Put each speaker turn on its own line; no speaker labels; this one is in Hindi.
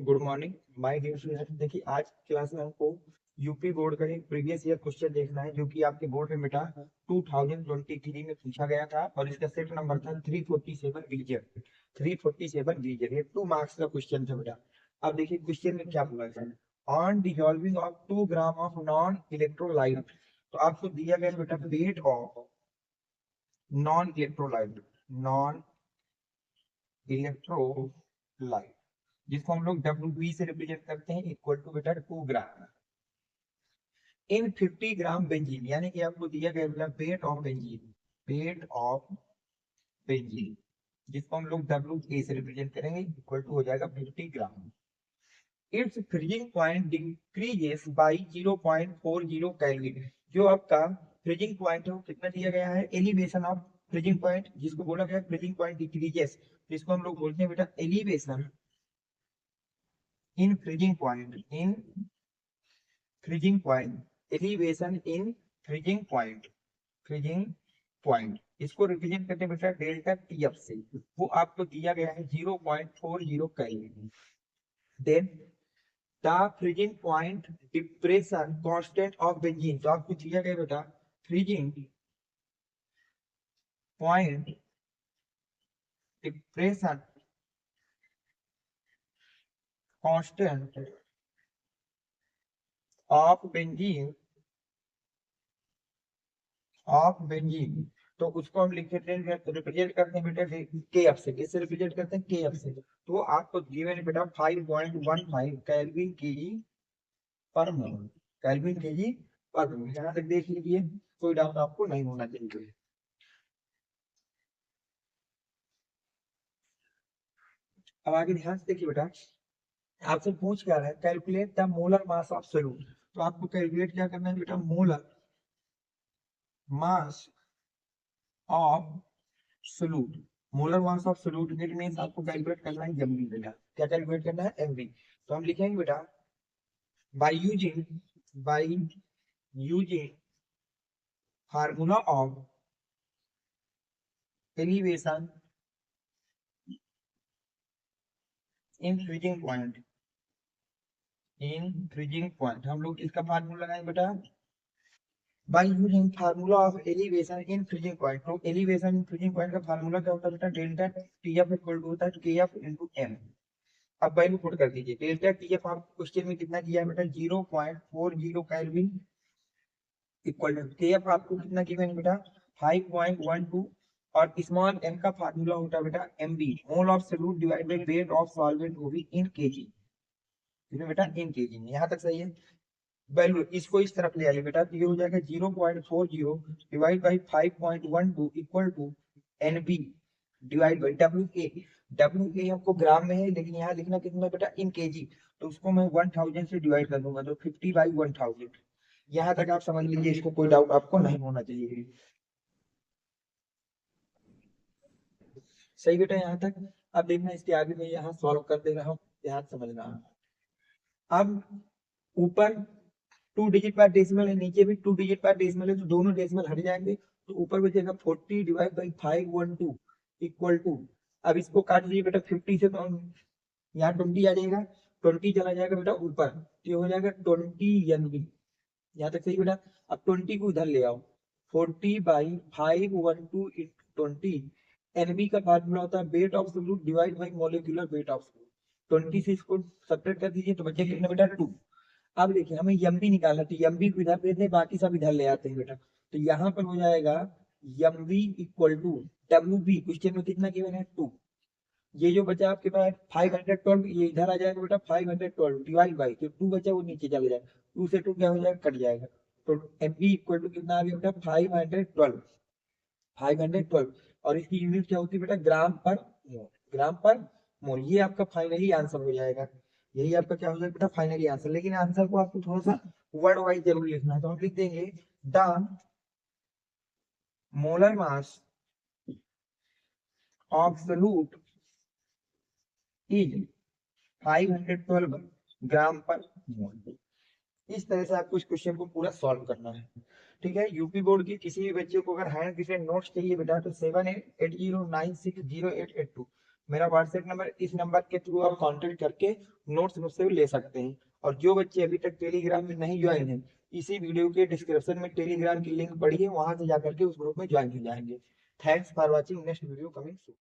Good morning my dear student. देखिए आज की क्लास में हमको यूपी बोर्ड का एक प्रीवियस ईयर क्वेश्चन देखना है जो कि आपके बोर्ड में बेटा 2023 में पूछा गया था और इसका सेट नंबर था 347 बीजर 347 बीजर। ये 2 मार्क्स का क्वेश्चन था बेटा। अब देखिए क्वेश्चन में क्या बोला है, on dissolving of 2 gram of non electrolyte. तो आपको दिया गया बेटा weight of non electrolyte, non electrolyte जिसको हम लोग WB से रिप्रेजेंट करते हैं, इक्वल टू बेटा 2 ग्राम इन 50 ग्राम बेंजीन। यानी कि आपको दिया गया बेटा weight of benzene, weight of benzene जिसको हम लोग WA से रिप्रेजेंट करेंगे, इक्वल टू हो जाएगा 50 gram. Its freezing point decreases by 0.40 kelvin. जो आपका फ्रीजिंग पॉइंट है वो कितना दिया गया है, एलिवेशन ऑफ फ्रीजिंग पॉइंट जिसको बोला गया फ्रीजिंग पॉइंट डिक्रीजेस, जिसको हम लोग बोलते हैं बेटा elevation in freezing point, in freezing point, elevation in freezing point, freezing point इसको रिप्रेजेंट करते हैं बेटा डेल्टा टीएफ से। वो आपको दिया गया है 0.40 kelvin. Then the freezing point depression constant of benzene. तो आपको दिया गया बेटा freezing point depression constant of benzene, of benzene. तो उसको हम लिख देते हैं, रिप्रेजेंट करते हैं बेटा के एफ से। किससे रिप्रेजेंट करते हैं, के एफ से। तो आपको गिवन है बेटा 5.15 केल्विन केजी पर मोल, केल्विन केजी पर मोल। यहाँ तक देख लीजिए, कोई डाउट आपको नहीं होना चाहिए। अब आगे ध्यान से देखिए बेटा, आपसे पूछ क्या रहा है, calculate the molar mass of solute. तो आपको कैलकुलेट क्या करना है बेटा, molar mass of solute. Molar mass of solute it means आपको कैलकुलेट करना है एमवी बेटा। क्या कैलकुलेट करना है, एमवी। तो हम लिखेंगे बेटा by using formula of elevation in freezing point, in freezing point हम लोग इसका फार्मूला लगाएंगे बेटा by using formula of elevation in freezing point. तो एलिवेशन इन फ्रीजिंग पॉइंट का फार्मूला क्या होता है बेटा, डेल्टा टीएफ इक्वल टू होता है केएफ इनटू एम। अब वैल्यू पुट कर दीजिए। डेल्टा टीएफ आप क्वेश्चन में कितना किया है बेटा, 0.40 केल्विन, इक्वल टू केएफ आपको कितना गिवन है बेटा 5.12, और स्मॉल एम का फार्मूला होता है बेटा MB, mole of solute divide by weight of solvent वो भी इन केजी। ठीक है बेटा, इन केजी में यहाँ तक सही है। वैल्यू इसको इस तरफ ले आइए बेटा, तो ये हो जाएगा 0.40 divide by 5.12 equal to NB divide by W A. W A हमको ग्राम में है, लेकिन यहाँ लिखना कितना बेटा, इन केजी। तो उसको मैं 1000 से डिवाइड कर दूंगा, तो 50/1000। यहाँ तक आप समझ लीजिए, इसको कोई डाउट आपको नहीं होना चाहिए। सही बेटा यहाँ तक। अब देखना इसके आगे मैं यहाँ सॉल्व कर दे रहा हूँ, ध्यान समझना। अब ऊपर 2 डिजिट पर डेसिमल है, नीचे भी 2 डिजिट पर डेसिमल है, तो दोनों डेसिमल हट जाएंगे। तो ऊपर बचेगा 40 डिवाइड बाई 512 इक्वल टू, अब इसको काट लीजिए बेटा 50 से, तो यहाँ 20 आ जाएगा, 20 चला जाएगा बेटा ऊपर, तो ये हो जाएगा 20 एनबी। यहाँ तक सही बेटा। अब 20 को इधर ले आओ, 40/512 इंटू 20। एनबी का फार्मूला होता है weight of solute divide by molecular weight of solute. 20 से इसको सब्ट्रैक्ट कर दीजिए, तो बचे कितना बेटा 2। अब देखिए हमें एमबी निकालना, तो एमबी को इधर भेज दें, बाकी सब इधर ले आते हैं बेटा। तो यहाँ पर हो जाएगा MB equal to W B, question में कितना गिवन है 2। ये जो बचा आपके पास 512, ये इधर आ जाएगा बेटा 512 डिवाइड बाई, जो 2 बचा वो नीचे चले जाएगा, 2 से 2 क्या हो जाएगा, कट जाएगा। तो एमबी इक्वल टू कितना आ गया बेटा 512, 512। और इसकी यूनिट क्या होती है बेटा, ग्राम पर मोल, ग्राम पर मोल। ये आपका फाइनली आंसर हो जाएगा। यही आपका क्या हो जाएगा बेटा, फाइनली आंसर। लेकिन आंसर को आपको थोड़ा सा वर्ड वाइज जरूर लिखना है, तो हम लिख देंगे the molar mass of solute is 512 ग्राम पर मोल। इस तरह से आपको इस क्वेश्चन को पूरा सॉल्व करना है। ठीक है, यूपी बोर्ड की किसी भी बच्चे को अगर हैंड रिटेन नोट्स चाहिए बेटा, तो 7880960882 मेरा व्हाट्सएप नंबर, इस नंबर के थ्रू आप कांटेक्ट करके नोट्स मुझसे ले सकते हैं। और जो बच्चे अभी तक टेलीग्राम में नहीं ज्वाइन है, इसी वीडियो के डिस्क्रिप्शन में टेलीग्राम की लिंक पड़ी है, वहां से जाकर के उस ग्रुप में ज्वाइन हो जाएंगे। Thanks for watching, next video coming soon.